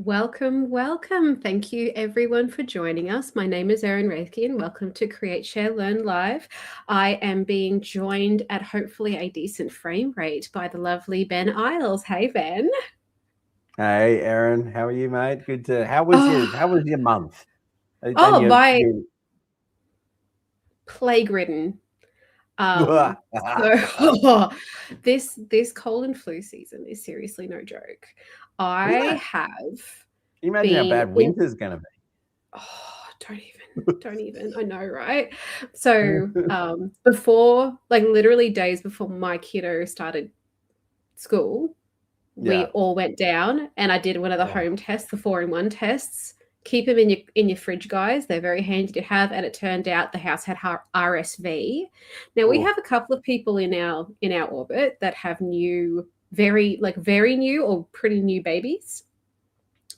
Welcome, welcome. Thank you everyone for joining us. My name is Erin and welcome to Create, Share, Learn Live. I am being joined at hopefully a decent frame rate by the lovely Ben Isles. Hey Ben. Hey Erin, how are you, mate? Good to. How was your month? And Oh, you, my you plague ridden. So this cold and flu season is seriously no joke. isn't I it? have You imagine how been bad in winter's going to don't even. I know, right? So, before, like literally days before my kiddo started school, be. we Yeah. all went down and I did one of the Oh, home tests, the 4-in-1 tests. Keep them in your fridge, guys. They're very handy to have. And it turned out the house had RSV. Now we oh, have a couple of people in our orbit that have very new or pretty new babies.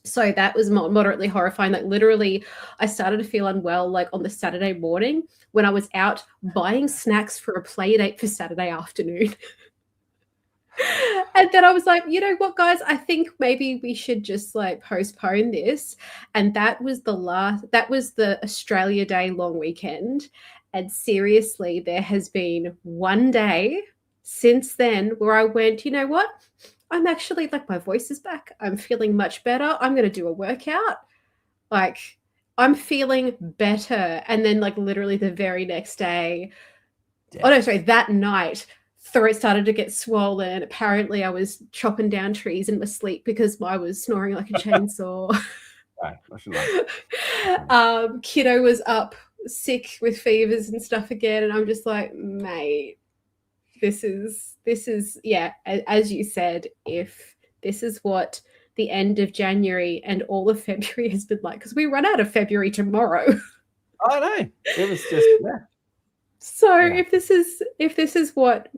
So that was moderately horrifying. Like literally, I started to feel unwell like on the Saturday morning when I was out buying snacks for a play date for Saturday afternoon. And then I was like, you know what, guys? I think maybe we should just like postpone this. And that was the Australia Day long weekend. And seriously, there has been one day since then where I went, you know what? I'm actually like, my voice is back. I'm feeling much better. I'm going to do a workout. Like, I'm feeling better. And then, like, literally the very next day, oh no, sorry, death. that night, throat started to get swollen. Apparently, I was chopping down trees in my sleep because I was snoring like a chainsaw. Right, I should like. Kiddo was up sick with fevers and stuff again. And I'm just like, mate, this is yeah, as you said, if this is what the end of January and all of February has been like, because we run out of February tomorrow. I know. It was just So yeah. if this is what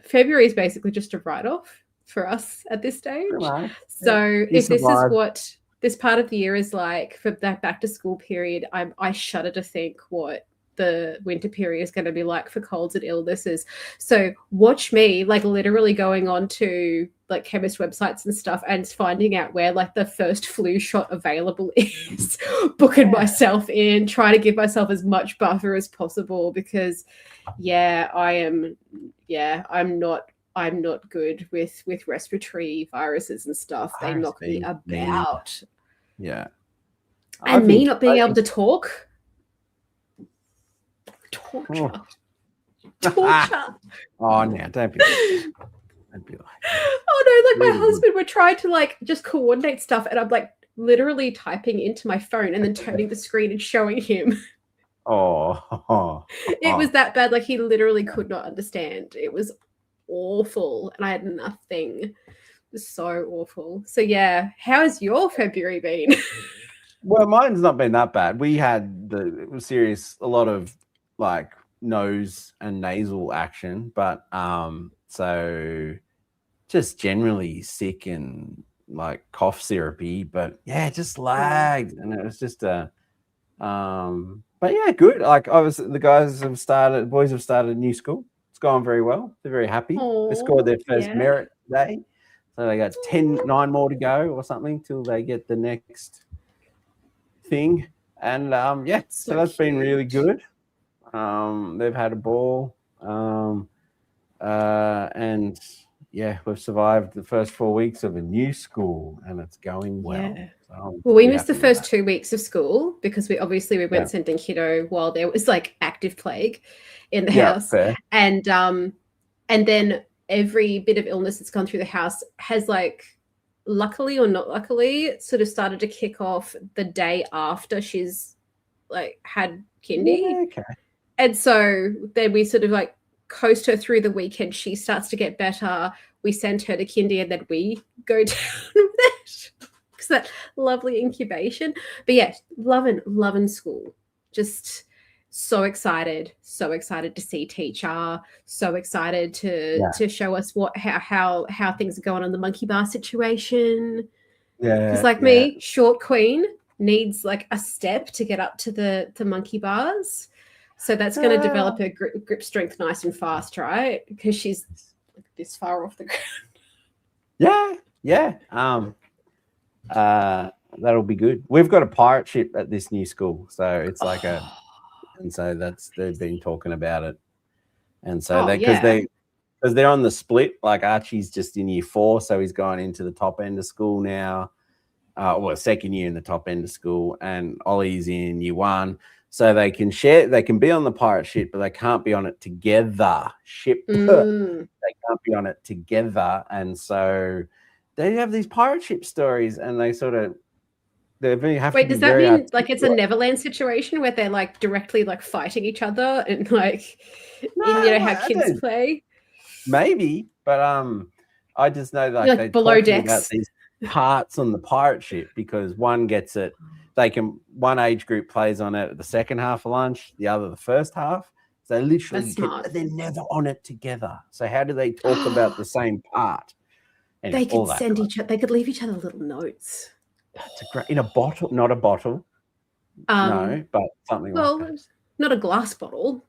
February is basically just a write-off for us at this Pretty stage. much. Yeah. So You if this is survived. what this part of the year is like for that back to school period, I shudder to think what the winter period is going to be like for colds and illnesses. So watch me like literally going on to like chemist websites and stuff and finding out where like the first flu shot available is, booking Yeah. myself in, trying to give myself as much buffer as possible because yeah, I'm not good with respiratory viruses and stuff. They knock me RSV. Me neither. about. Yeah. I And me think. not I being able think. to talk, Oh, torture, torture. oh no! Don't be like that. Don't be like that. Oh no, like my Really good. husband would try to like just coordinate stuff and I'm like literally typing into my phone and then turning the screen and showing him. Oh, It was that bad. Like he literally could not understand. It was awful. And I had nothing. It was so awful. So yeah, how has your February been? well, mine's not been that bad. We had it was serious, a lot of like nose and nasal action, but so just generally sick and like cough syrupy, but yeah, just Oh, lagged, and it was just but yeah, good. Like the boys have started a new school. It's going very well. They're very happy. They scored oh their first yeah. merit day. So they got 9 more to go or something till they get the next thing. And yeah, so So that's been really cute. good. They've had a ball. And yeah, we've survived the first 4 weeks of a new school and it's going well. Yeah. So I'm Well, we pretty missed the happy with first that. 2 weeks of school because we Yeah. weren't sending kiddo while there was like active plague in the Yeah, house, fair. and then every bit of illness that's gone through the house has like, luckily or not luckily, sort of started to kick off the day after she's like had kindy, Yeah, okay. and so then we sort of like coast her through the weekend. She starts to get better. We send her to kindy, and then we go down with it. That lovely incubation. But yeah, loving school. Just so excited to see teacher, so excited to Yeah. to show us how things are going on the monkey bar situation. Because Yeah, like yeah. me, short queen needs like a step to get up to the monkey bars. So that's going to develop Ah, her grip strength nice and fast, right? Because she's like this far off the ground. yeah, yeah. That'll be good. We've got a pirate ship at this new school, so it's like and so they've been talking about it, and so because they're on the split. Like Archie's just in year 4, so he's going into the top end of school now. Well, second year in the top end of school, and Ollie's in year 1. So they can share, they can be on the pirate ship, but they can't be on it together. They can't be on it together. And so they have these pirate ship stories, and they sort of Wait, does that mean like it's a Neverland situation where they're like directly like fighting each other and like how kids play? Maybe, but I just know like they below decks about these parts on the pirate ship, because one gets it. One age group plays on it at the second half of lunch, the other the first half. So literally, they're never on it together. So how do they talk about the same part? Anyway, they could send each other. They could leave each other little notes. That's in a bottle, not a bottle. No, but something like that. Not a glass bottle.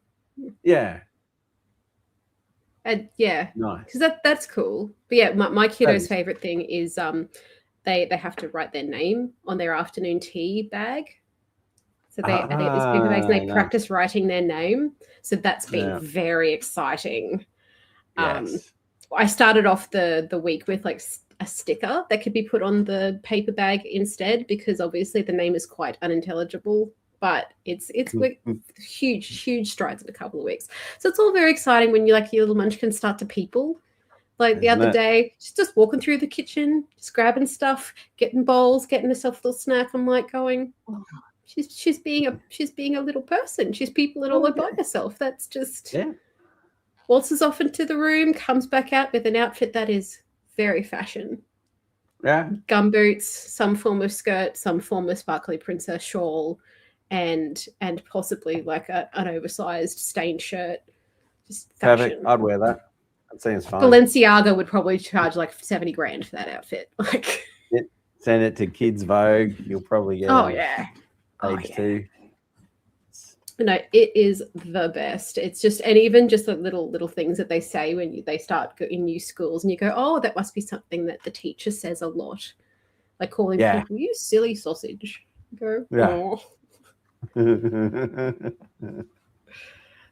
Yeah. Yeah. Nice. Because that's cool. But yeah, my kiddo's favorite thing is they have to write their name on their afternoon tea bag. So they get these paper bags and they practice writing their name. So that's been very exciting. Yes. I started off the week with like a sticker that could be put on the paper bag instead, because obviously the name is quite unintelligible, but it's huge strides in a couple of weeks. So it's all very exciting when your little munchkins start to people. Like the other day, just walking through the kitchen, just grabbing stuff, getting bowls, getting herself a little snack. I'm like going, she's being a little person. She's peopling all by herself. That's just waltzes off into the room, comes back out with an outfit that is very fashion. Yeah. Gumboots, some form of skirt, some form of sparkly princess shawl, and possibly like an oversized stained shirt. Just fashion. Perfect. I'd wear that. That seems fun. Balenciaga would probably charge like 70 grand for that outfit. Like, send it to Kids Vogue. You'll probably get page 2. No, it is the best. It's just, and even just the little things that they say when they start in new schools, and you go, oh, that must be something that the teacher says a lot, like calling people, you silly sausage. You go,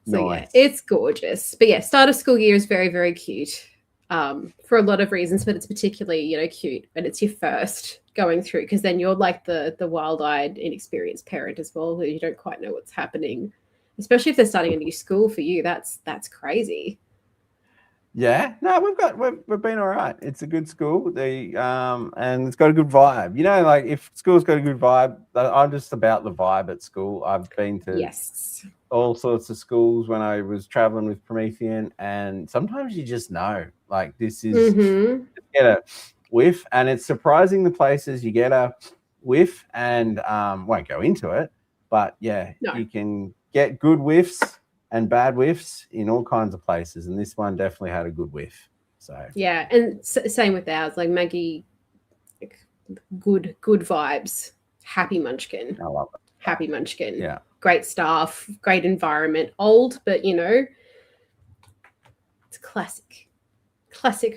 So nice. It's gorgeous. But start of school year is very, very cute for a lot of reasons, but it's particularly, cute when it's your first going through, because then you're like the wild-eyed, inexperienced parent as well, who you don't quite know what's happening, especially if they're starting a new school for you. That's crazy. Yeah, no, we've been all right. It's a good school. And it's got a good vibe. Like if school's got a good vibe, I'm just about the vibe at school. I've been to all sorts of schools when I was traveling with Promethean, and sometimes you just know, like this is get a whiff, and it's surprising the places you get a whiff, and won't go into it, but you can get good whiffs and bad whiffs in all kinds of places, and this one definitely had a good whiff. So and same with ours. Like Maggie, good vibes, happy munchkin. I love it. Happy munchkin. Yeah, great staff, great environment. Old, but it's classic.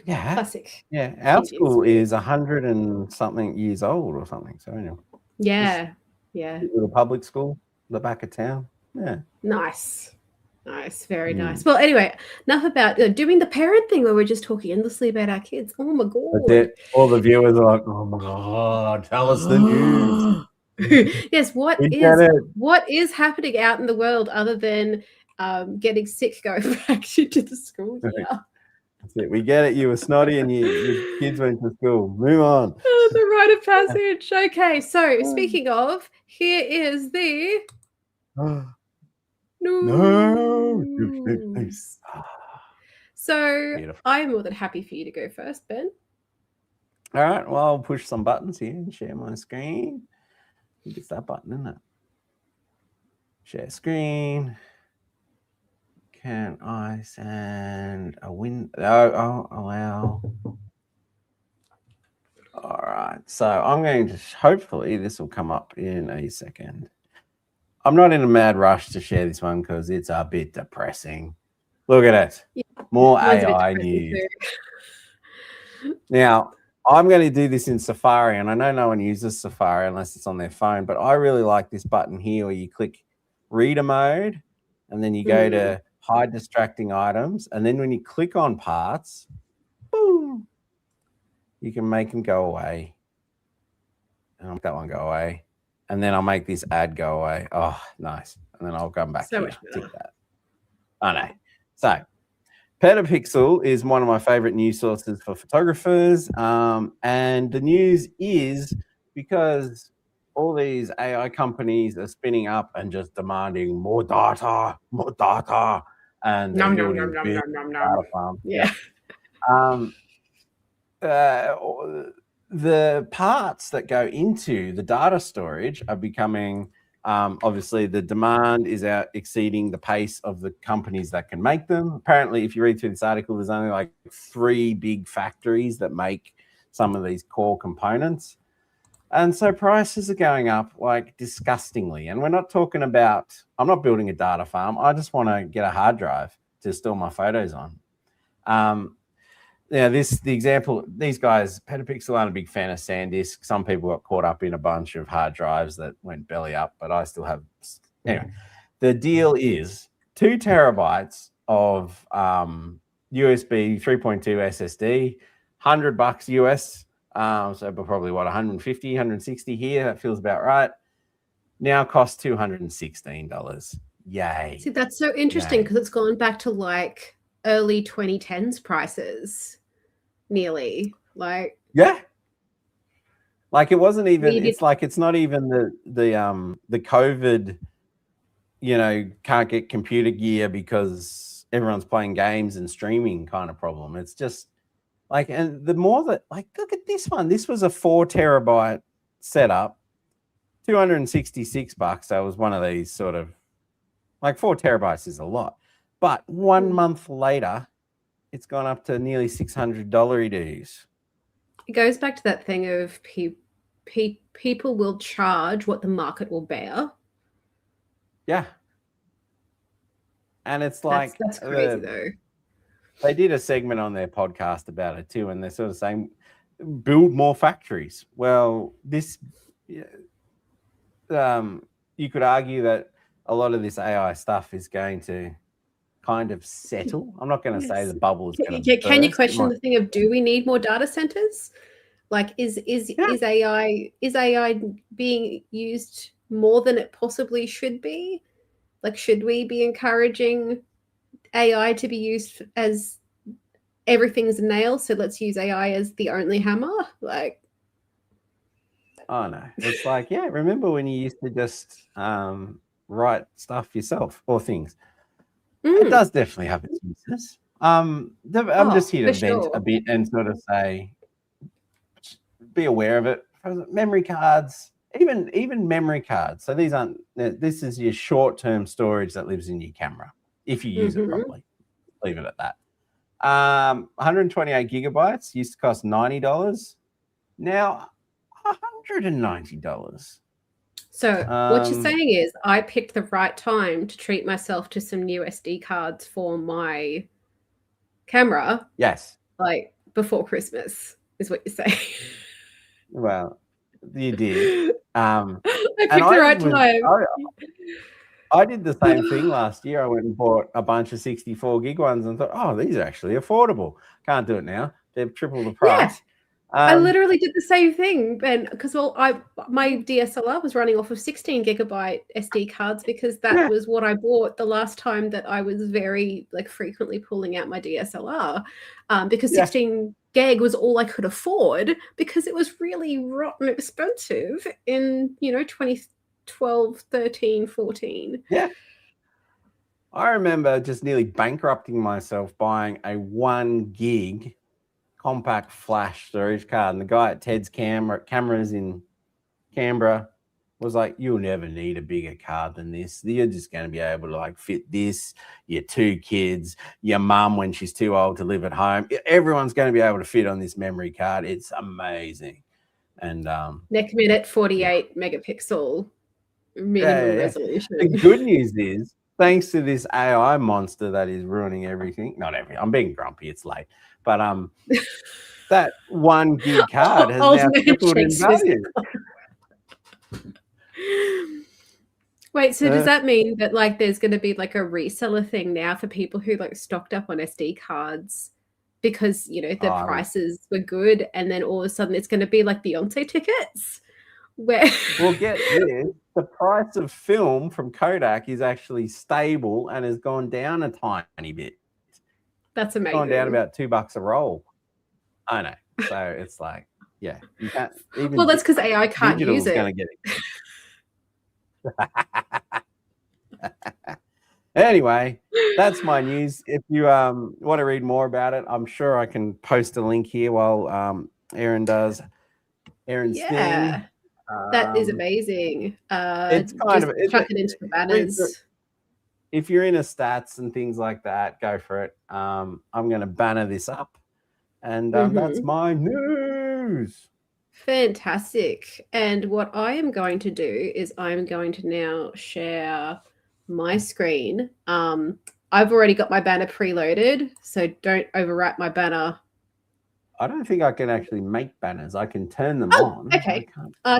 Yeah, our school is 100 and something years old or something. So anyway, little public school, the back of town. Yeah, nice, very nice. Well, anyway, enough about doing the parent thing where we're just talking endlessly about our kids. Oh my god! All the viewers are like, oh my god, tell us the news. Yes, what is happening out in the world other than getting sick going back into the school year? That's it. We get it. You were snotty and your kids went to school. Move on. Oh, the rite of passage. Okay, so speaking of, here is the news. So beautiful. I am more than happy for you to go first, Ben. All right. Well, I'll push some buttons here and share my screen. I think it's that button, isn't it? Share screen. Can I send a allow? All right. So I'm going to, hopefully this will come up in a second. I'm not in a mad rush to share this one because it's a bit depressing. Look at it. More AI news. Now, I'm going to do this in Safari, and I know no one uses Safari unless it's on their phone, but I really like this button here where you click reader mode, and then you go to hide distracting items, and then when you click on parts, boom, you can make them go away. And I'll make that one go away, and then I'll make this ad go away. Oh, nice. And then I'll come back here, tick that. I know. So Petapixel is one of my favorite news sources for photographers. And the news is because all these AI companies are spinning up and just demanding more data, and they're building big data farms. Yeah. The parts that go into the data storage are becoming obviously the demand is out exceeding the pace of the companies that can make them. Apparently, if you read through this article, there's only like 3 big factories that make some of these core components. And so prices are going up like disgustingly. And we're not talking about, I'm not building a data farm. I just want to get a hard drive to store my photos on. Yeah, the example, these guys, Petapixel aren't a big fan of SanDisk. Some people got caught up in a bunch of hard drives that went belly up, but I still have. Anyway, the deal is 2 terabytes of USB 3.2 SSD, $100 US. So probably what, 150, 160 here. That feels about right. Now costs $216. Yay. See, that's so interesting because it's gone back to like early 2010s prices, nearly. Like, yeah, like it wasn't even, it's like it's not even the COVID, you know, can't get computer gear because everyone's playing games and streaming kind of problem. It's just like, and the more that, like, look at this one. This was a 4 terabyte setup, $266. That was one of these sort of, like 4 terabytes is a lot. But 1 month later, it's gone up to nearly $600 dues. It goes back to that thing of people will charge what the market will bear. Yeah. And it's like... That's crazy, though. They did a segment on their podcast about it too, and they're sort of saying, build more factories. Well, this... you could argue that a lot of this AI stuff is going to kind of settle. I'm not going to say the bubble is going to burst. Can you question the thing of, do we need more data centers? Like, is AI being used more than it possibly should be? Like, should we be encouraging AI to be used as everything's a nail, so let's use AI as the only hammer? Like, oh no, it's like, yeah, remember when you used to just write stuff yourself or things? It does definitely have its uses. I'm just here to vent a bit and sort of say, be aware of it. Memory cards, even memory cards. So these aren't. This is your short-term storage that lives in your camera if you use it properly. Leave it at that. 128 gigabytes used to cost $90. Now $190. So what you're saying is I picked the right time to treat myself to some new SD cards for my camera. Yes. Like before Christmas is what you're saying. Well, you did. I picked the right time. I did the same thing last year. I went and bought a bunch of 64 gig ones and thought, oh, these are actually affordable. Can't do it now. They've tripled the price. Yeah. I literally did the same thing, Ben, because my DSLR was running off of 16 gigabyte SD cards because that was what I bought the last time that I was very frequently pulling out my DSLR, because 16 gig was all I could afford because it was really rotten expensive in 2012, 13, 14. Yeah. I remember just nearly bankrupting myself buying a 1 gig compact flash storage card, and the guy at Ted's cameras in Canberra was like, you'll never need a bigger card than this. You're just going to be able to fit this, your 2 kids, your mum when she's too old to live at home. Everyone's going to be able to fit on this memory card. It's amazing. And neck minute 48 megapixel minimum resolution. The good news is, thanks to this AI monster that is ruining everything. Not everything. I'm being grumpy. It's late. But that 1 gig card has Old now man tripled in checks value. Wait, so does that mean that like there's going to be like a reseller thing now for people who like stocked up on SD cards because the prices were good, and then all of a sudden it's going to be like Beyonce tickets? Where Well, get this, the price of film from Kodak is actually stable and has gone down a tiny bit. That's amazing. Gone down about $2 a roll. I know. So it's like, yeah, you can't even. Well, that's because AI can't use it. Going to get it. Anyway, that's my news. If you want to read more about it, I'm sure I can post a link here while Erin does Erin's thing. That is amazing. It's kind of chuck it into the banners. If you're into stats and things like that, go for it. I'm going to banner this up, and that's my news. Fantastic. And what I am going to do is I'm going to now share my screen. I've already got my banner preloaded, so don't overwrite my banner. I don't think I can actually make banners. I can turn them on. Okay.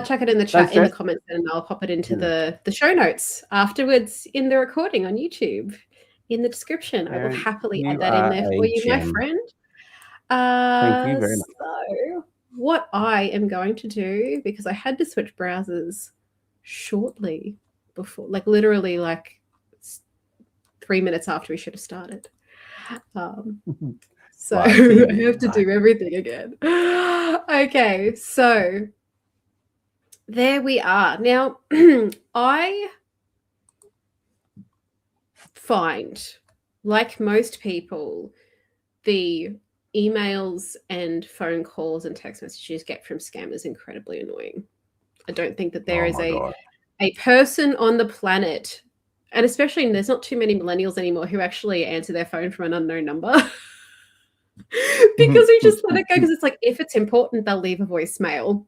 Chuck it in the chat in the comments, and I'll pop it into the show notes afterwards in the recording on YouTube. In the description, I will happily add that in there for you, my friend. Thank you very much. So what I am going to do, because I had to switch browsers shortly before, like literally like 3 minutes after we should have started. So I have to do everything again. Okay, so there we are. Now, I find, like most people, the emails and phone calls and text messages get from scammers incredibly annoying. I don't think that there is a person on the planet, and especially there's not too many millennials anymore who actually answer their phone from an unknown number. Because we just let it go, because it's like, if it's important, they'll leave a voicemail,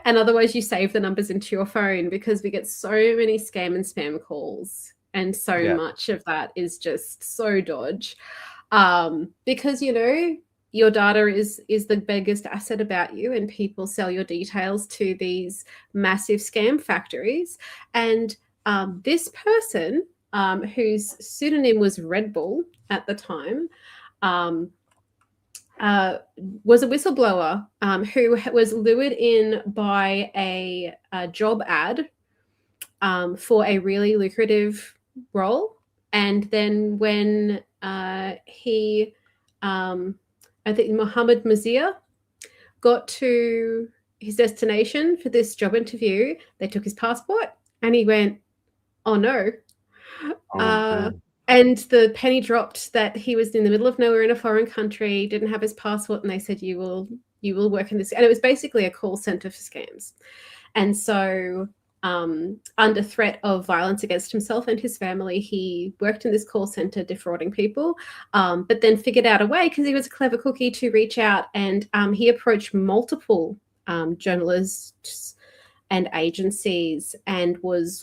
and otherwise you save the numbers into your phone, because we get so many scam and spam calls, and so much of that is just so dodge, because your data is the biggest asset about you, and people sell your details to these massive scam factories. And this person, whose pseudonym was Red Bull at the time, was a whistleblower who was lured in by a job ad for a really lucrative role. And then when I think Mohammed Mazir got to his destination for this job interview, they took his passport, and he went, oh no. And the penny dropped that he was in the middle of nowhere in a foreign country, didn't have his passport, and they said, you will work in this. And it was basically a call center for scams. And so under threat of violence against himself and his family, he worked in this call center defrauding people, but then figured out a way, because he was a clever cookie, to reach out, and he approached multiple journalists and agencies, and was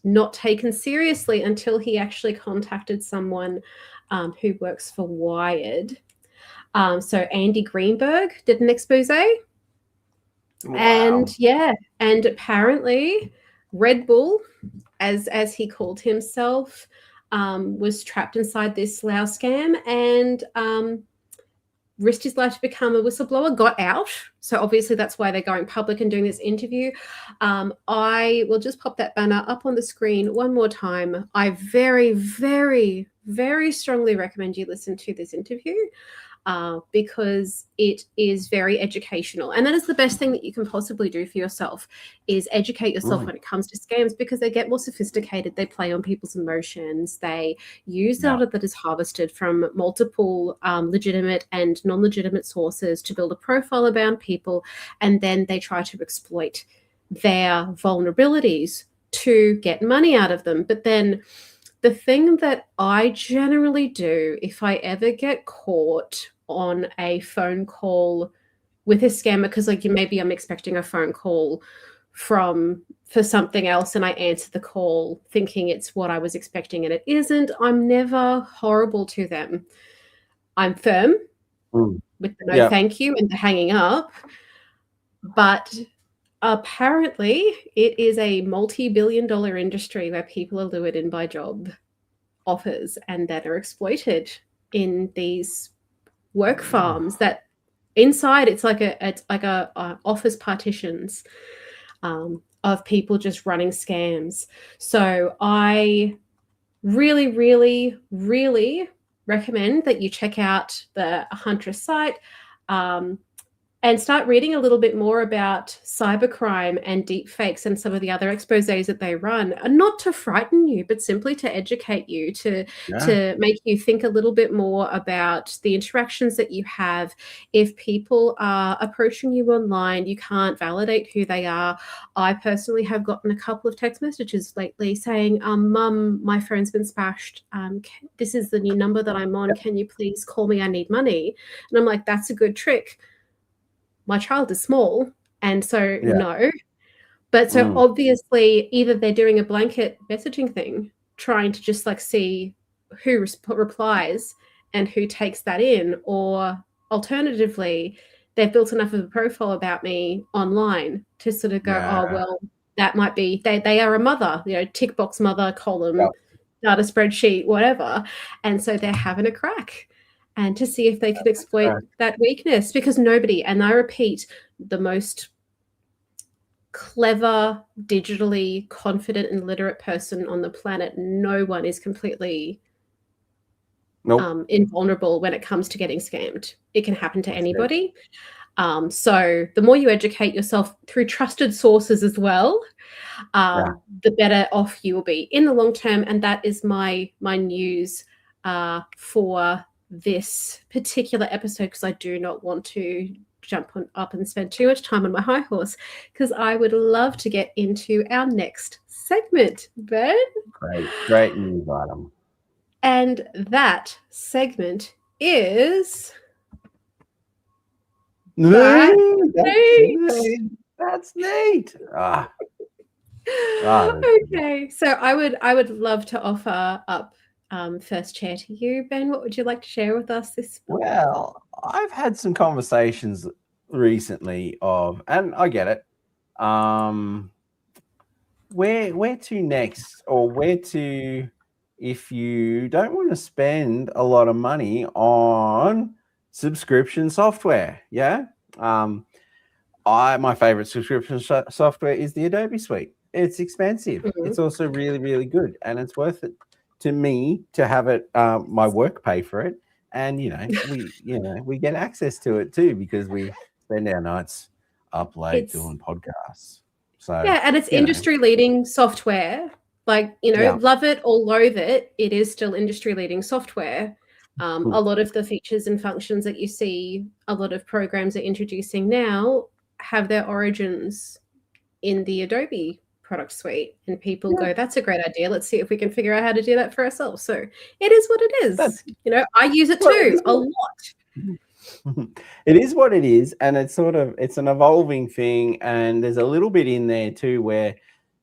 not taken seriously until he actually contacted someone who works for Wired. So Andy Greenberg did an expose. Wow. And apparently Red Bull, as he called himself, was trapped inside this Lao scam, and risked his life to become a whistleblower, got out. So obviously that's why they're going public and doing this interview. I will just pop that banner up on the screen one more time. I very, very, very strongly recommend you listen to this interview, because it is very educational. And that is the best thing that you can possibly do for yourself, is educate yourself when it comes to scams, because they get more sophisticated. They play on people's emotions. They use data that is harvested from multiple legitimate and non-legitimate sources to build a profile about people. And then they try to exploit their vulnerabilities to get money out of them. But then the thing that I generally do, if I ever get caught on a phone call with a scammer, because maybe I'm expecting a phone call for something else, and I answer the call thinking it's what I was expecting and it isn't, I'm never horrible to them. I'm firm. with the no thank you and the hanging up. But apparently it is a multi-billion-dollar industry where people are lured in by job offers and that are exploited in these work farms that inside it's like a office partitions of people just running scams. So I really, really, really recommend that you check out the Huntress site and start reading a little bit more about cybercrime and deepfakes and some of the other exposés that they run, and not to frighten you, but simply to educate you, to make you think a little bit more about the interactions that you have. If people are approaching you online, you can't validate who they are. I personally have gotten a couple of text messages lately saying, Mum, my phone's been smashed. This is the new number that I'm on. Can you please call me? I need money. And I'm like, that's a good trick. My child is small, and so no. But so obviously either they're doing a blanket messaging thing, trying to just like see who replies and who takes that in, or alternatively, they've built enough of a profile about me online to sort of go, oh, well, that might be, they are a mother, tick box mother, column, data spreadsheet, whatever. And so they're having a crack. And to see if they can exploit that weakness, because nobody, and I repeat, the most clever, digitally confident and literate person on the planet, no one is completely invulnerable when it comes to getting scammed. It can happen to anybody. So the more you educate yourself through trusted sources as well, the better off you will be in the long term. And that is my news for this particular episode, because I do not want to jump up and spend too much time on my high horse, because I would love to get into our next segment, Ben. Great news item. And that segment is That's neat. Okay, so I would love to offer up first chair to you, Ben. What would you like to share with us this week? Well, I've had some conversations recently and I get it, where to next, or where to, if you don't want to spend a lot of money on subscription software. My favorite subscription software is the Adobe Suite. It's expensive. It's also really, really good, and it's worth it to me to have it, my work pay for it, and we get access to it too, because we spend our nights up late doing podcasts. So and it's industry leading software. Like, love it or loathe it, it is still industry leading software. A lot of the features and functions that you see a lot of programs are introducing now have their origins in the Adobe product suite, and people go, that's a great idea, let's see if we can figure out how to do that for ourselves. So it is what it is. I use it too a lot. It is what it is, and it's an evolving thing, and there's a little bit in there too where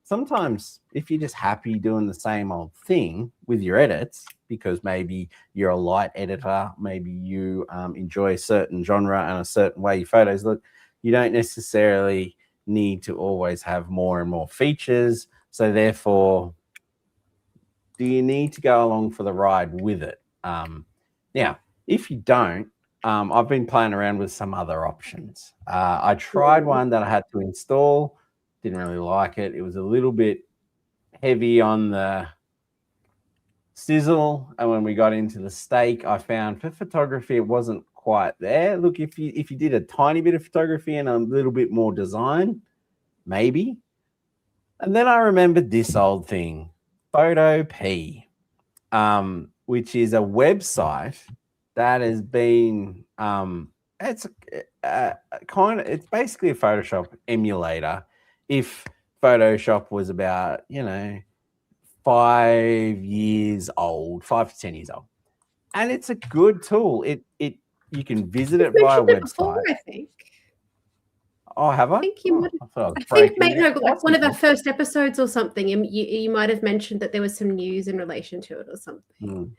sometimes if you're just happy doing the same old thing with your edits, because maybe you're a light editor, maybe you enjoy a certain genre and a certain way your photos look, you don't necessarily need to always have more and more features. So therefore, do you need to go along for the ride with it? Now, if you don't, I've been playing around with some other options. I tried one that I had to install, didn't really like it. It was a little bit heavy on the sizzle, and when we got into the steak, I found for photography it wasn't quite there. Look, if you did a tiny bit of photography and a little bit more design, maybe. And then I remembered this old thing, Photopea, which is a website that has been it's basically a Photoshop emulator. If Photoshop was about 5 years old, 5 to 10 years old, and it's a good tool. You can visit it via website. Before, I think. Oh, have I? I think you like one of our first episodes or something. You might have mentioned that there was some news in relation to it or something.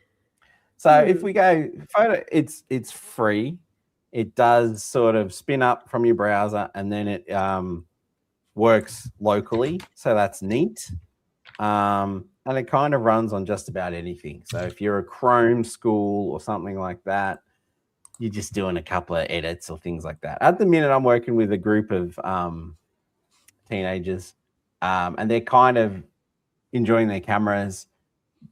So if we go photo, it's free. it does sort of spin up from your browser, and then it works locally. So that's neat. And it kind of runs on just about anything. So if you're a Chrome school or something like that, you're just doing a couple of edits or things like that. At the minute, I'm working with a group of teenagers, and they're kind of enjoying their cameras,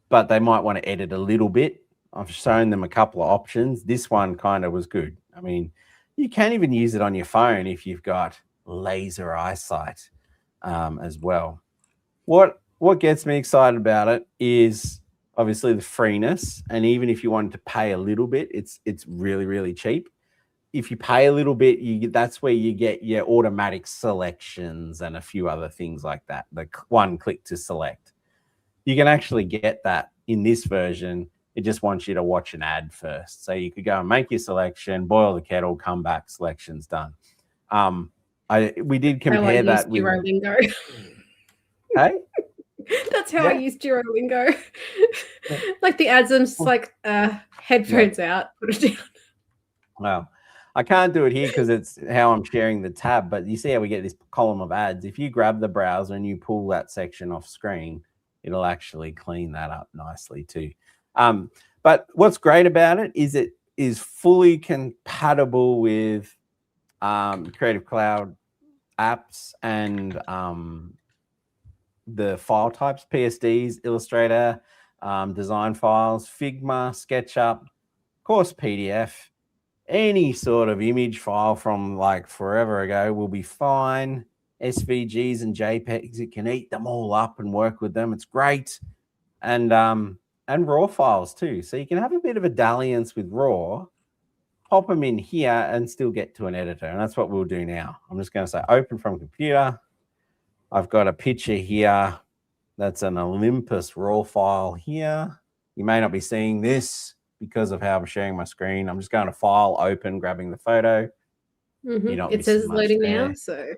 but they might want to edit a little bit. I've shown them a couple of options. This one kind of was good. I mean, you can even use it on your phone if you've got laser eyesight as well. What gets me excited about it is obviously the freeness, and even if you wanted to pay a little bit, it's really, really cheap. If you pay a little bit, that's where you get your automatic selections and a few other things like that. The one click to select. You can actually get that in this version. It just wants you to watch an ad first. So you could go and make your selection, boil the kettle, come back, selection's done. We did compare that with Duolingo. Hey? That's how I use Duolingo. Like the ads, I'm just like, headphones out, put it down. Well, I can't do it here because it's how I'm sharing the tab, but you see how we get this column of ads. If you grab the browser and you pull that section off screen, it'll actually clean that up nicely too. But what's great about it is fully compatible with Creative Cloud apps and the file types, PSDs, Illustrator, design files, Figma, SketchUp, of course, PDF. Any sort of image file from like forever ago will be fine. SVGs and JPEGs, it can eat them all up and work with them. It's great. And RAW files too. So you can have a bit of a dalliance with RAW, pop them in here and still get to an editor. And that's what we'll do now. I'm just going to say open from computer. I've got a picture here. That's an Olympus RAW file here. You may not be seeing this because of how I'm sharing my screen. I'm just going to file, open, grabbing the photo. It says loading now, so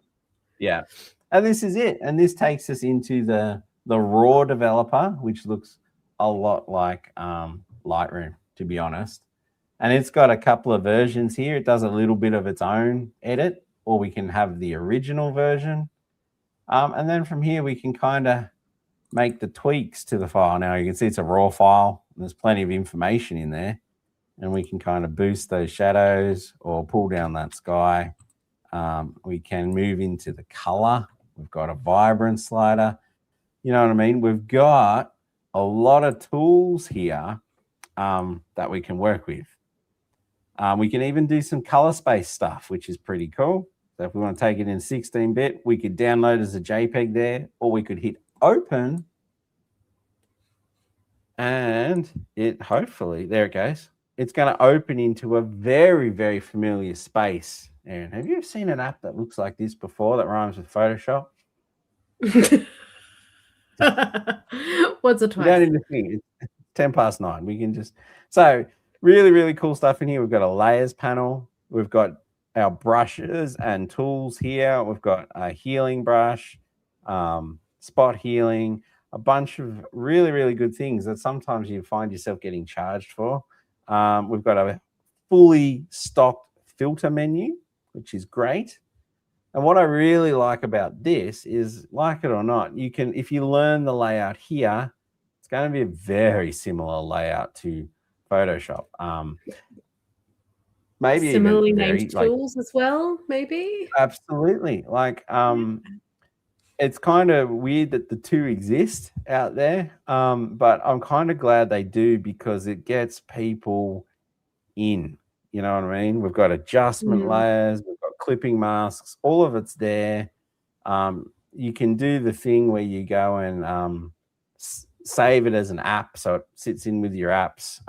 yeah. And this is it. And this takes us into the RAW developer, which looks a lot like Lightroom, to be honest. And it's got a couple of versions here. It does a little bit of its own edit, or we can have the original version. And then from here, we can kind of make the tweaks to the file. Now you can see it's a RAW file. There's plenty of information in there, and we can kind of boost those shadows or pull down that sky. We can move into the color. We've got a vibrant slider. You know what I mean? We've got a lot of tools here that we can work with. We can even do some color space stuff, which is pretty cool. So if we want to take it in 16-bit, we could download as a JPEG there, or we could hit open, and it hopefully, there it goes. It's going to open into a very, very familiar space. Erin, have you ever seen an app that looks like this before that rhymes with Photoshop? Once or twice. You don't need to think. It's 9:10. We can just, so really, really cool stuff in here. We've got a layers panel. We've got our brushes and tools here. We've got a healing brush, spot healing, a bunch of really, really good things that sometimes you find yourself getting charged for. We've got a fully stocked filter menu, which is great. And what I really like about this is, like it or not, you can, if you learn the layout here, it's going to be a very similar layout to Photoshop. Maybe similarly even named tools as well, maybe. Absolutely. Like it's kind of weird that the two exist out there, but I'm kind of glad they do, because it gets people in. You know what I mean? We've got adjustment layers, we've got clipping masks, all of it's there. You can do the thing where you go and save it as an app, so it sits in with your apps.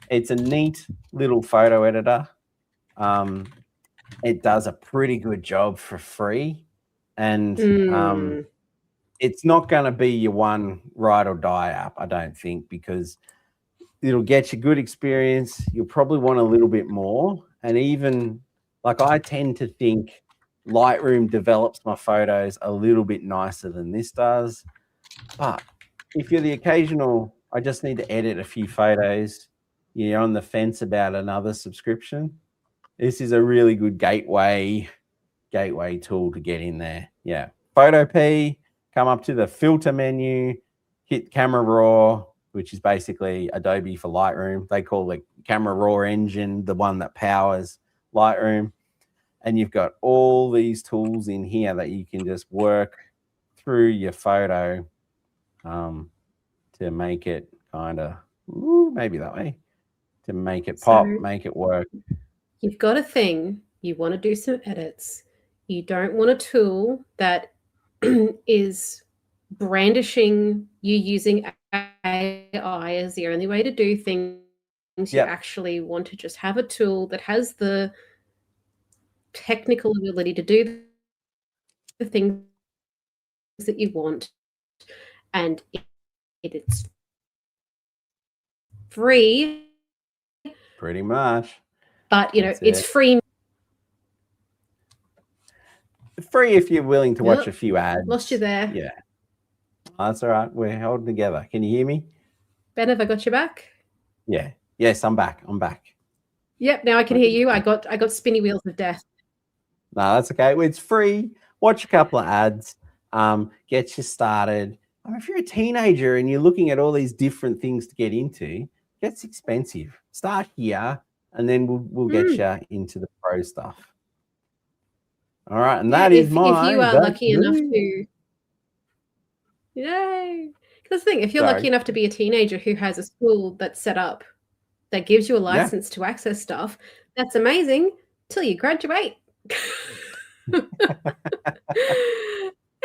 It's a neat little photo editor. It does a pretty good job for free, and it's not going to be your one ride or die app, I don't think, because it'll get you good experience. You'll probably want a little bit more. And even like, I tend to think Lightroom develops my photos a little bit nicer than this does. But if you're the occasional, I just need to edit a few photos, you're on the fence about another subscription, this is a really good gateway tool to get in there. Yeah. Photopea, come up to the filter menu, hit Camera Raw, which is basically Adobe for Lightroom. They call it Camera Raw engine, the one that powers Lightroom. And you've got all these tools in here that you can just work through your photo to make it kind of, maybe that way, to make it pop, make it work. You've got a thing, you want to do some edits. You don't want a tool that is brandishing you using AI as the only way to do things. You actually want to just have a tool that has the technical ability to do the things that you want, and it's free. Pretty much. But, it's free. Free if you're willing to watch a few ads. Lost you there. Yeah. That's all right. We're holding together. Can you hear me? Ben, have I got you back? Yeah. Yes, I'm back. Yep, now I can hear you. I got spinny wheels of death. No, that's okay. It's free. Watch a couple of ads. Get you started. If you're a teenager and you're looking at all these different things to get into, it gets expensive. Start here, and then we'll get you into the pro stuff. All right, and that is my. If you are lucky enough to, yay! Because the thing, if you're lucky enough to be a teenager who has a school that's set up that gives you a license to access stuff, that's amazing till you graduate. And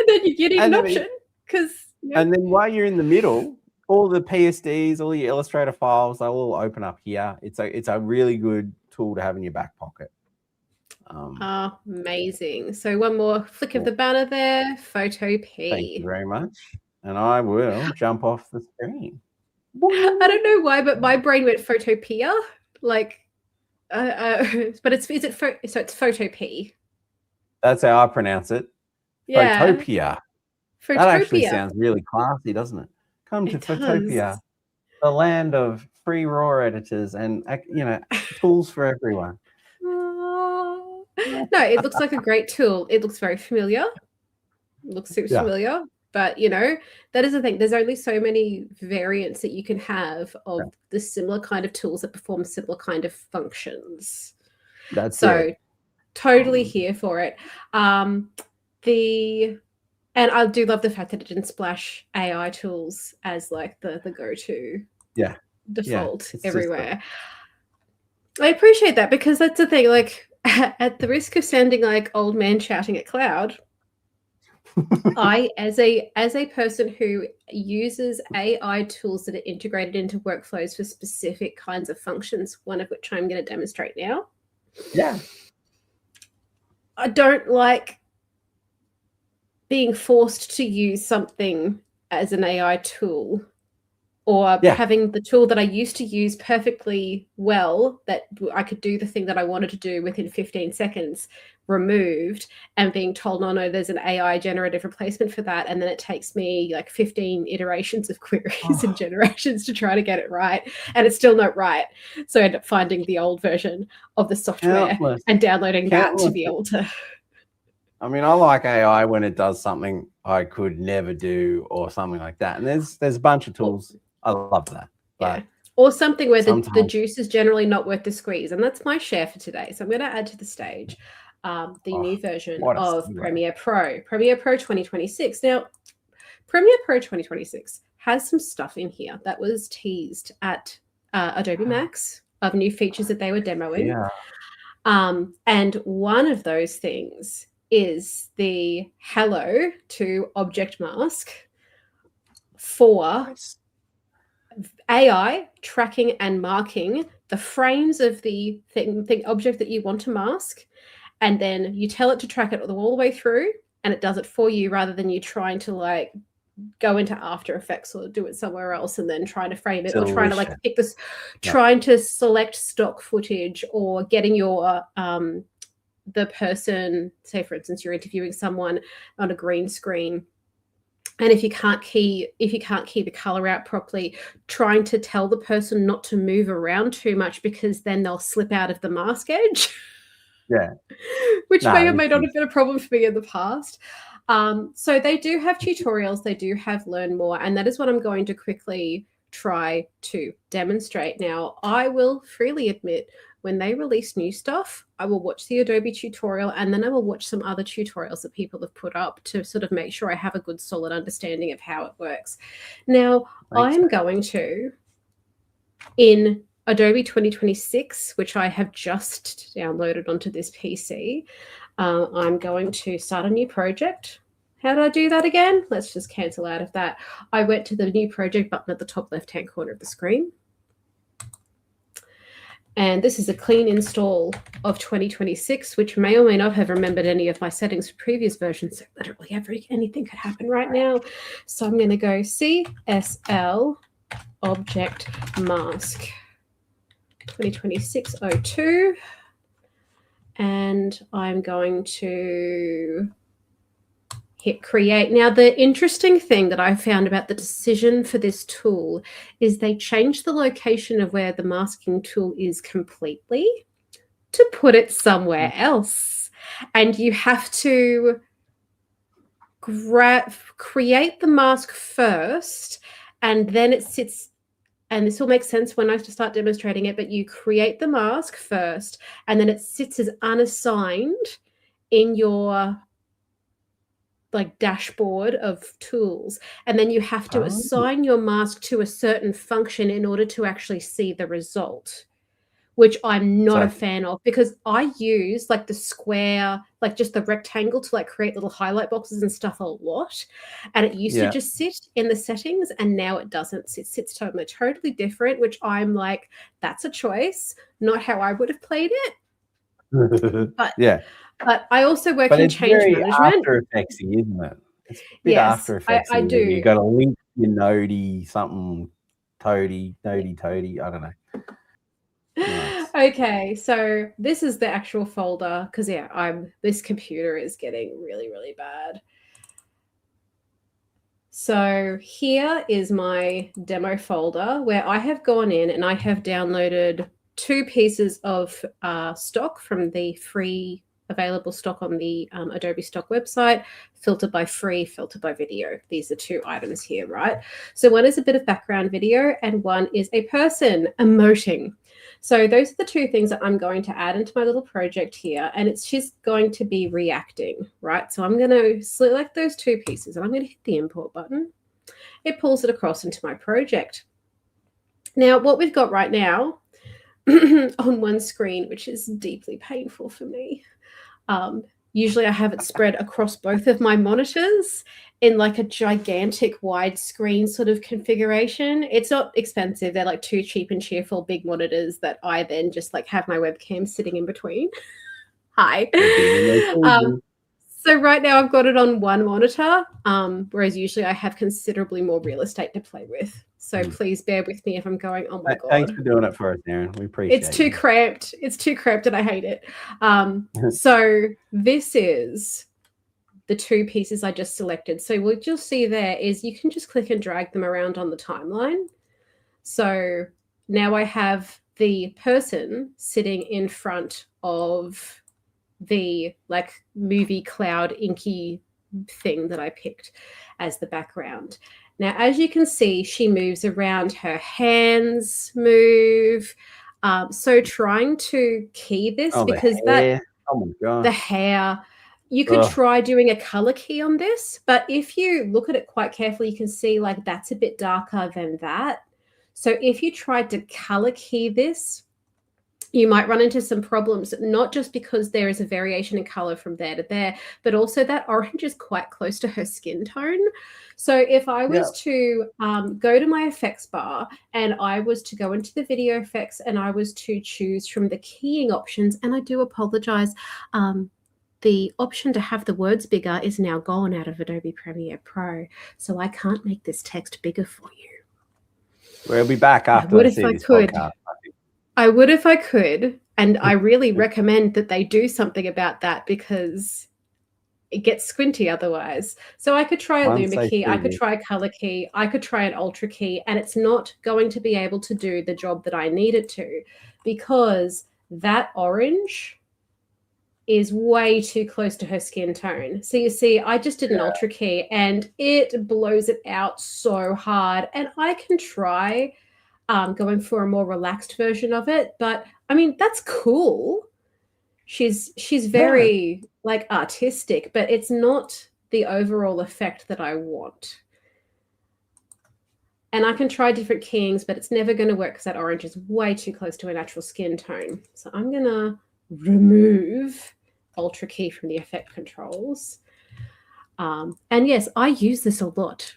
then you get an option because. And then while you're in the middle, all the PSDs, all your Illustrator files, they'll all open up here. It's a really good tool to have in your back pocket. Amazing. So one more flick of the banner there, Photopea. Thank you very much. And I will jump off the screen. I don't know why, but my brain went Photopea, but it's Photopea. That's how I pronounce it. Yeah. Photopea. That actually sounds really classy, doesn't it? Come to Photopea, the land of free raw editors and tools for everyone. No, it looks like a great tool. It looks very familiar. It looks super familiar. But, that is the thing. There's only so many variants that you can have of the similar kind of tools that perform similar kind of functions. That's totally here for it. And I do love the fact that it didn't splash AI tools as like the go-to default everywhere. I appreciate that because that's the thing. Like, at the risk of sounding like old man shouting at cloud, I, as a person who uses AI tools that are integrated into workflows for specific kinds of functions, one of which I'm going to demonstrate now. Yeah. I don't like being forced to use something as an AI tool or having the tool that I used to use perfectly well, that I could do the thing that I wanted to do within 15 seconds, removed, and being told, no, there's an AI generative replacement for that. And then it takes me like 15 iterations of queries and generations to try to get it right. And it's still not right. So I end up finding the old version of the software and downloading that to be able to. I mean, I like AI when it does something I could never do or something like that. And there's a bunch of tools. I love that. But or something where the juice is generally not worth the squeeze. And that's my share for today. So I'm going to add to the stage the new version of Premiere Pro. Premiere Pro 2026. Now, Premiere Pro 2026 has some stuff in here that was teased at Adobe Max of new features that they were demoing. Yeah. And one of those things is the hello to object mask for AI tracking and marking the frames of the object that you want to mask, and then you tell it to track it all the way through, and it does it for you rather than you trying to like go into After Effects or do it somewhere else and then trying to frame it or trying to like pick this, trying to select stock footage or getting your the person, say for instance you're interviewing someone on a green screen And if you can't key the color out properly, trying to tell the person not to move around too much because then they'll slip out of the mask edge. Yeah. Which may or No, may not have been a problem for me in the past. So they do have tutorials, they do have Learn More, and that is what I'm going to quickly try to demonstrate. Now, I will freely admit, when they release new stuff, I will watch the Adobe tutorial, and then I will watch some other tutorials that people have put up to sort of make sure I have a good solid understanding of how it works. Now, I'm going to, in Adobe 2026, which I have just downloaded onto this PC, I'm going to start a new project. How do I do that again? Let's just cancel out of that. I went to the new project button at the top left-hand corner of the screen. And this is a clean install of 2026, which may or may not have remembered any of my settings for previous versions. So literally anything could happen right now. So I'm going to go CSL Object Mask 2026-02. And I'm going to hit create. Now, the interesting thing that I found about the decision for this tool is they changed the location of where the masking tool is completely to put it somewhere else. And you have to create the mask first, and then it sits, and this will make sense when I start demonstrating it, but you create the mask first, and then it sits as unassigned in your dashboard of tools, and then you have to assign your mask to a certain function in order to actually see the result, which I'm not a fan of, because I use the square, just the rectangle to create little highlight boxes and stuff a lot, and it used to just sit in the settings, and now it doesn't. It sits totally different, which I'm like, that's a choice, not how I would have played it. But I also work in change management. After Effectsy, isn't it? It's a bit After Effectsy. I do. You got to link your nodey something, toady, I don't know. Nice. Okay, so this is the actual folder, because this computer is getting really, really bad. So here is my demo folder where I have gone in and I have downloaded 2 pieces of stock from the free available stock on the Adobe stock website, filtered by free, filtered by video. These are 2 items here, right? So one is a bit of background video and one is a person emoting. So those are the 2 things that I'm going to add into my little project here, and it's just going to be reacting, right? So I'm going to select those 2 pieces and I'm going to hit the import button. It pulls it across into my project. Now, what we've got right now on one screen, which is deeply painful for me, usually I have it spread across both of my monitors in a gigantic widescreen sort of configuration. It's not expensive. They're 2 cheap and cheerful big monitors that I then just have my webcam sitting in between. Hi. So right now I've got it on one monitor, whereas usually I have considerably more real estate to play with. So please bear with me if I'm going, oh my God. Thanks for doing it for us, Erin. We appreciate it. It's too cramped. It's too cramped and I hate it. So this is the 2 pieces I just selected. So what you'll see there is you can just click and drag them around on the timeline. So now I have the person sitting in front of the movie cloud inky thing that I picked as the background. Now, as you can see, she moves around, her hands move. So trying to key this, because oh my God, the hair, you could try doing a color key on this, but if you look at it quite carefully, you can see that's a bit darker than that. So if you tried to color key this, you might run into some problems, not just because there is a variation in color from there to there, but also that orange is quite close to her skin tone. So if I was to go to my effects bar and I was to go into the video effects and I was to choose from the keying options, and I do apologize, the option to have the words bigger is now gone out of Adobe Premiere Pro. So I can't make this text bigger for you. We'll be back after I see this podcast. I would if I could, and I really recommend that they do something about that, because it gets squinty otherwise. So I could try a Mine's Luma so key, I could cheesy. try a color key, I could try an ultra key, and it's not going to be able to do the job that I need it to, because that orange is way too close to her skin tone. So you see, I just did an ultra key and it blows it out so hard. And I can try going for a more relaxed version of it, but I mean, that's cool. She's very like artistic, but it's not the overall effect that I want. And I can try different keyings, but it's never going to work because that orange is way too close to a natural skin tone. So I'm going to remove ultra key from the effect controls. And yes, I use this a lot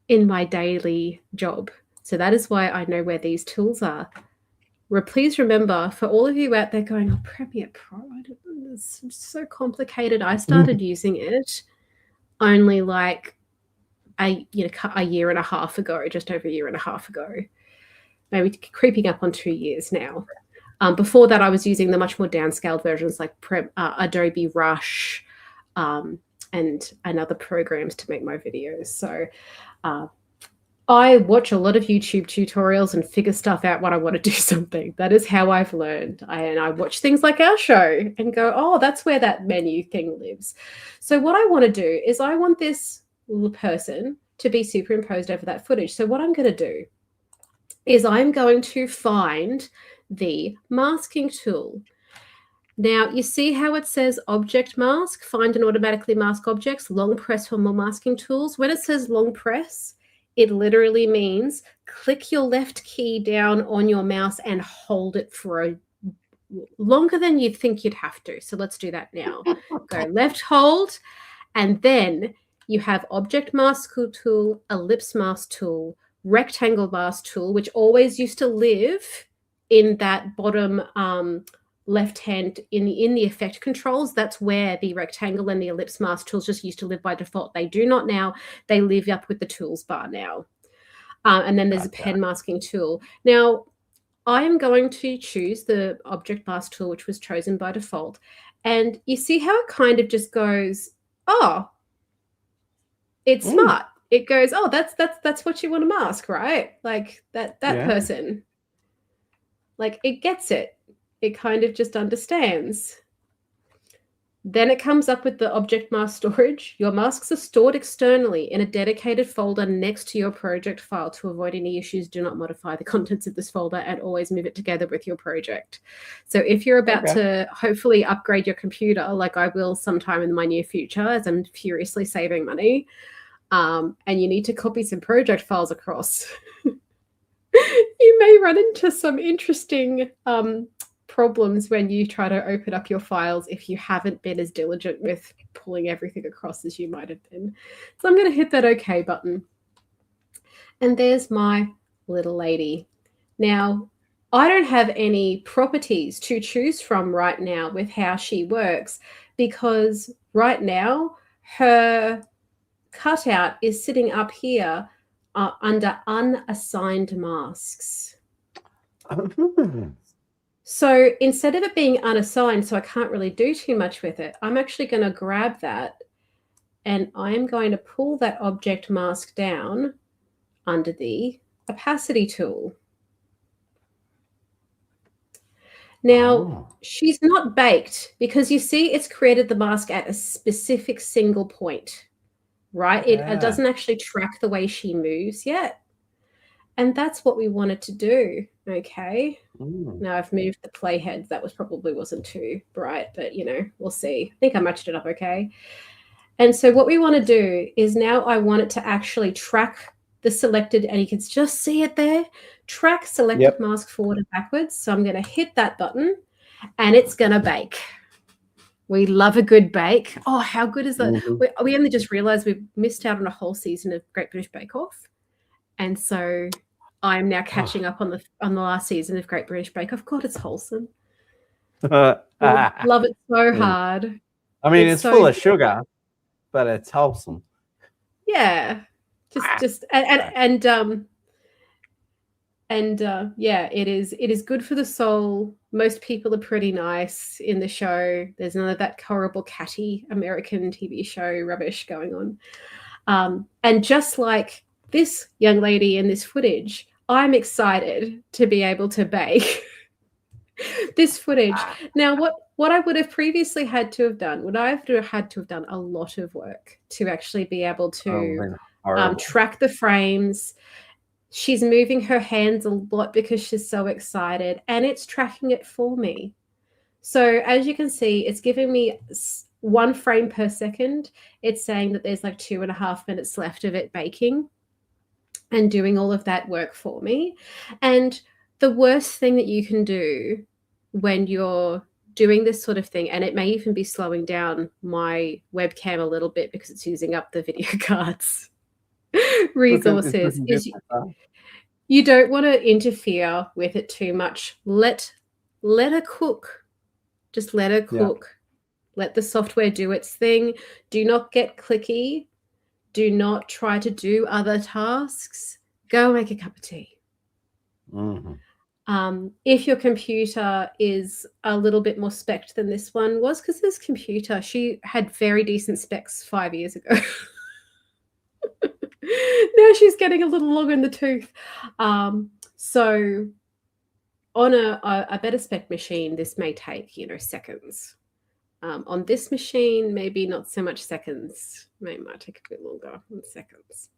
in my daily job. So that is why I know where these tools are. Please remember, for all of you out there going, oh, Premiere Pro, it's so complicated. I started using it only like a year and a half ago, just over a year and a half ago, maybe creeping up on 2 years now. Before that, I was using the much more downscaled versions like Adobe Rush and other programs to make my videos. So I watch a lot of YouTube tutorials and figure stuff out when I want to do something. That is how I've learned. And I watch things like our show and go, oh, that's where that menu thing lives. So what I want to do is I want this person to be superimposed over that footage. So what I'm going to do is I'm going to find the masking tool. Now, you see how it says object mask, find and automatically mask objects, long press for more masking tools. When it says long press, it literally means click your left key down on your mouse and hold it for a longer than you'd think you'd have to. So let's do that now. Go left hold, and then you have object mask tool, ellipse mask tool, rectangle mask tool, which always used to live in that bottom left hand in the effect controls. That's where the rectangle and the ellipse mask tools just used to live by default. They do not now. They live up with the tools bar now. And then there's a pen masking tool. Now, I am going to choose the object mask tool, which was chosen by default. And you see how it kind of just goes, oh, it's smart. It goes, oh, that's what you want to mask, right? Like that person. Like it gets it. It kind of just understands. Then it comes up with the object mask storage. Your masks are stored externally in a dedicated folder next to your project file. To avoid any issues, do not modify the contents of this folder and always move it together with your project. So if you're about to hopefully upgrade your computer, like I will sometime in my near future, as I'm furiously saving money, and you need to copy some project files across, you may run into some interesting problems when you try to open up your files if you haven't been as diligent with pulling everything across as you might have been. So I'm going to hit that OK button. And there's my little lady. Now, I don't have any properties to choose from right now with how she works, because right now her cutout is sitting up here under unassigned masks. So instead of it being unassigned, so I can't really do too much with it, I'm actually going to grab that and I'm going to pull that object mask down under the opacity tool. Now, she's not baked because you see it's created the mask at a specific single point, right? It doesn't actually track the way she moves yet. And that's what we wanted to do, okay? Now I've moved the playhead. That probably wasn't too bright, but, we'll see. I think I matched it up okay. And so what we want to do is now I want it to actually track the selected, and you can just see it there, track selected mask forward and backwards. So I'm going to hit that button, and it's going to bake. We love a good bake. Oh, how good is that? We only just realized we've missed out on a whole season of Great British Bake Off. And so I'm now catching up on the last season of Great British Bake Off. God, it's wholesome. Love it so hard. I mean, it's so full of sugar, but it's wholesome. Yeah, just and And yeah, it is good for the soul. Most people are pretty nice in the show. There's none of that horrible catty American TV show rubbish going on. And just like this young lady in this footage, I'm excited to be able to bake this footage. Now, what I would have previously had to have done, would I have had to have done a lot of work to actually be able to track the frames. She's moving her hands a lot because she's so excited, and it's tracking it for me. So as you can see, it's giving me 1 frame per second. It's saying that there's like 2.5 minutes left of it baking and doing all of that work for me. And the worst thing that you can do when you're doing this sort of thing, and it may even be slowing down my webcam a little bit because it's using up the video cards resources, is you don't want to interfere with it too much. Let her cook. Just let her cook. Yeah. Let the software do its thing. Do not get clicky. Do not try to do other tasks. Go make a cup of tea. Mm-hmm. If your computer is a little bit more spec'd than this one was, because this computer, she had very decent specs 5 years ago. Now she's getting a little long in the tooth. So on a better spec machine, this may take, seconds. On this machine, maybe not so much seconds. Maybe might take a bit longer than seconds.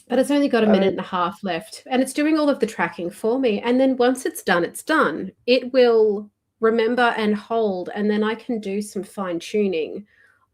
But it's only got a minute and a half left, and it's doing all of the tracking for me. And then once it's done, it's done. It will remember and hold, and then I can do some fine tuning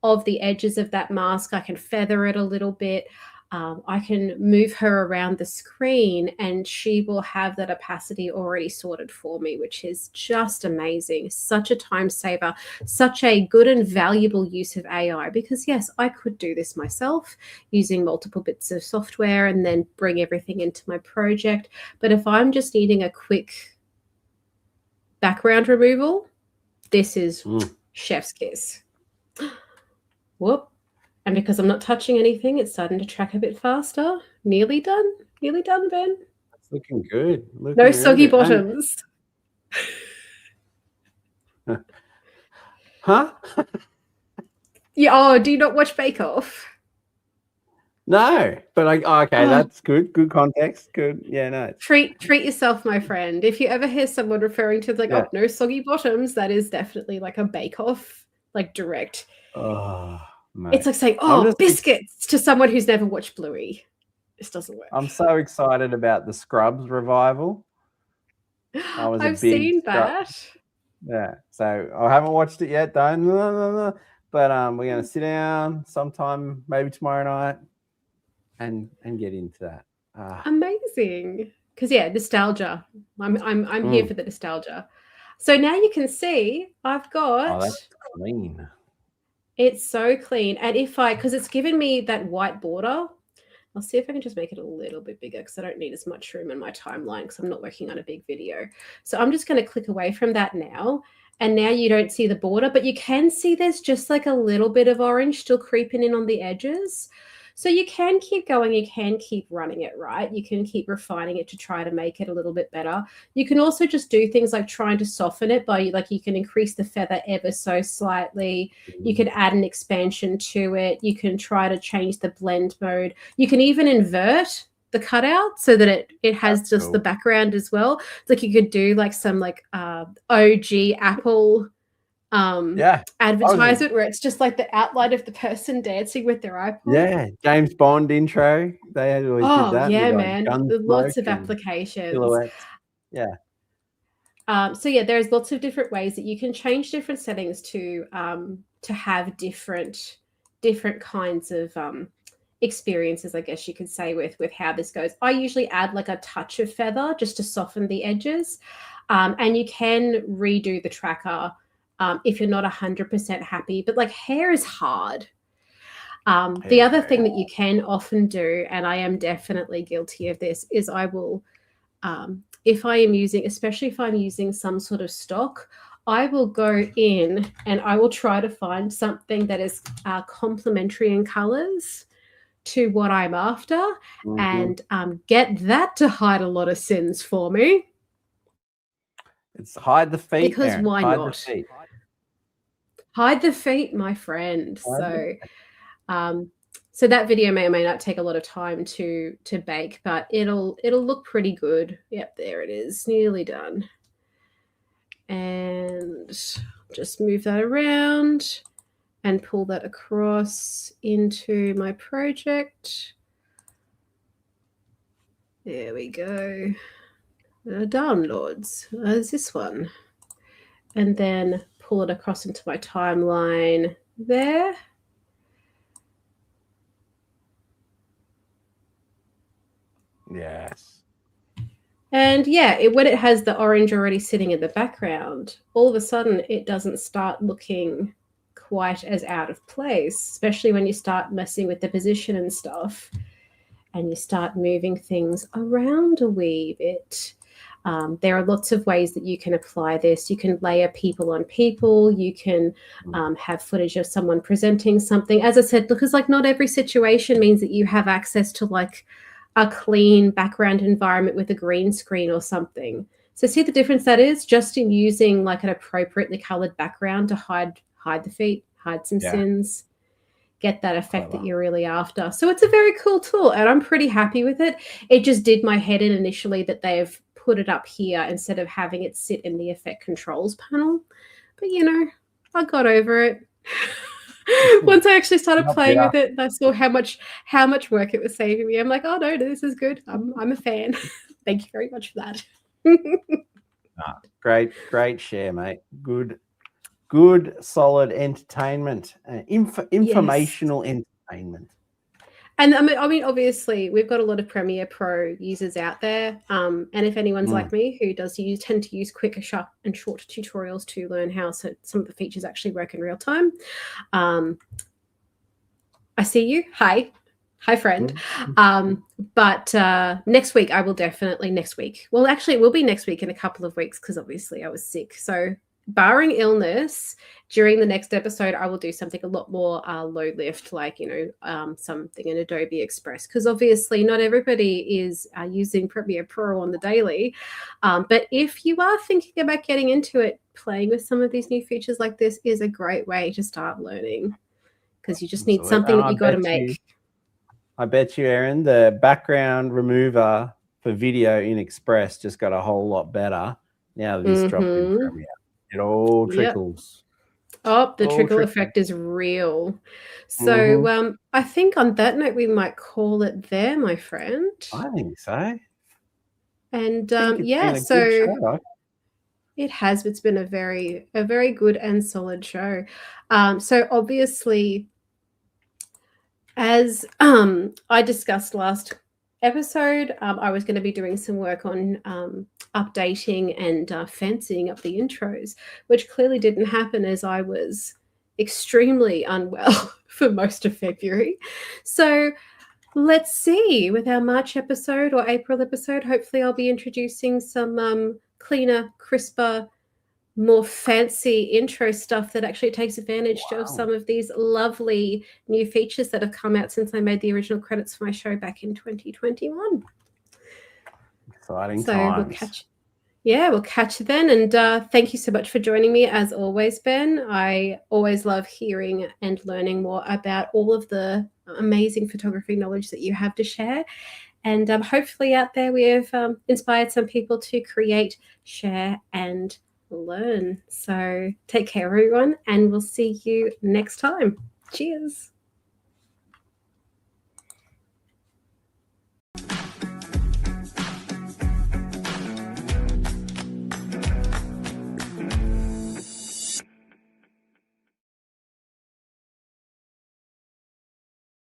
of the edges of that mask. I can feather it a little bit. I can move her around the screen, and she will have that opacity already sorted for me, which is just amazing. Such a time saver, such a good and valuable use of AI, because yes, I could do this myself using multiple bits of software and then bring everything into my project. But if I'm just needing a quick background removal, this is chef's kiss. Whoop. And because I'm not touching anything, it's starting to track a bit faster. Nearly done. Nearly done, Ben. It's looking good. No soggy bottoms. Huh? Yeah. Oh, do you not watch Bake Off? No, but okay, that's good. Good context. Good. Yeah, no. Treat yourself, my friend. If you ever hear someone referring to oh, no soggy bottoms, that is definitely like a Bake Off, like direct. Oh. Mate. It's like saying, oh, biscuits to someone who's never watched Bluey. This doesn't work. I'm so excited about the Scrubs revival. I've seen that. Yeah, so I haven't watched it yet, but we're going to sit down sometime, maybe tomorrow night, and get into that. Amazing. Because nostalgia. I'm here for the nostalgia. So now you can see I've got. Oh, that's clean. It's so clean. And because it's given me that white border, I'll see if I can just make it a little bit bigger because I don't need as much room in my timeline because I'm not working on a big video. So I'm just going to click away from that now. And now you don't see the border, but you can see there's just like a little bit of orange still creeping in on the edges. So you can keep going, you can keep running it, right? You can keep refining it to try to make it a little bit better. You can also just do things like trying to soften it by you can increase the feather ever so slightly. You can add an expansion to it. You can try to change the blend mode. You can even invert the cutout so that it has just cool. The background as well. It's like you could do like some OG Apple advertisement where it's just like the outline of the person dancing with their iPod. Yeah, James Bond intro. They always did that. Yeah, man. There's lots of applications. Silhouettes. Yeah. So there's lots of different ways that you can change different settings to have different kinds of experiences, I guess you could say, with how this goes. I usually add like a touch of feather just to soften the edges, and you can redo the tracker if you're not 100% happy, but like hair is hard. The other thing that you can often do, and I am definitely guilty of this, is I will, especially if I'm using some sort of stock, I will go in and I will try to find something that is complementary in colors to what I'm after Mhm. and get that to hide a lot of sins for me. It's hide the feet, Because Erin. why Hide the not? feet. Hide the feet, my friend. Hide the So that video may or may not take a lot of time to bake, but it'll look pretty good. Yep, there it is, nearly done. And just move that around and pull that across into my project. There we go. Downloads. There's this one. And then pull it across into my timeline there. Yes. And yeah, when it has the orange already sitting in the background, all of a sudden it doesn't start looking quite as out of place, especially when you start messing with the position and stuff and you start moving things around a wee bit. There are lots of ways that you can apply this. You can layer people on people. You can have footage of someone presenting something. As I said, because like not every situation means that you have access to like a clean background environment with a green screen or something. So see the difference that is just in using like an appropriately colored background to hide the feet, hide some sins, get that effect that you're really after. So it's a very cool tool and I'm pretty happy with it. It just did my head in initially that they've put it up here instead of having it sit in the effect controls panel. But you know, I got over it. Once I actually started playing with it, I saw how much work it was saving me. I'm like, oh no, this is good. I'm a fan. Thank you very much for that. Great share, mate. Good, solid entertainment, informational entertainment. And I mean, obviously, we've got a lot of Premiere Pro users out there. And if anyone's like me who tend to use quick, sharp, and short tutorials to learn how some of the features actually work in real time, I see you. Hi, friend. But next week, I will definitely well, actually, it will be next week in a couple of weeks because obviously I was sick. So barring illness, during the next episode, I will do something a lot more low lift, like, something in Adobe Express, because obviously not everybody is using Premiere Pro on the daily. But if you are thinking about getting into it, playing with some of these new features like this is a great way to start learning, because you just need something that you got to make. I bet you, Erin, the background remover for video in Express just got a whole lot better now that this dropped in Premiere. It all trickles. Oh, the trickle effect is real. So I think on that note, we might call it there, my friend. I think so. And yeah, so it has. It's been a very good and solid show. So obviously, as I discussed last episode, I was going to be doing some work on updating and fancying up the intros, which clearly didn't happen as I was extremely unwell for most of February. So let's see, with our March episode or April episode, hopefully I'll be introducing some cleaner, crisper, more fancy intro stuff that actually takes advantage of some of these lovely new features that have come out since I made the original credits for my show back in 2021. Exciting times. We'll catch you then. And thank you so much for joining me as always, Ben. I always love hearing and learning more about all of the amazing photography knowledge that you have to share. And hopefully out there we have inspired some people to create, share, and learn. So take care, everyone, and we'll see you next time. Cheers.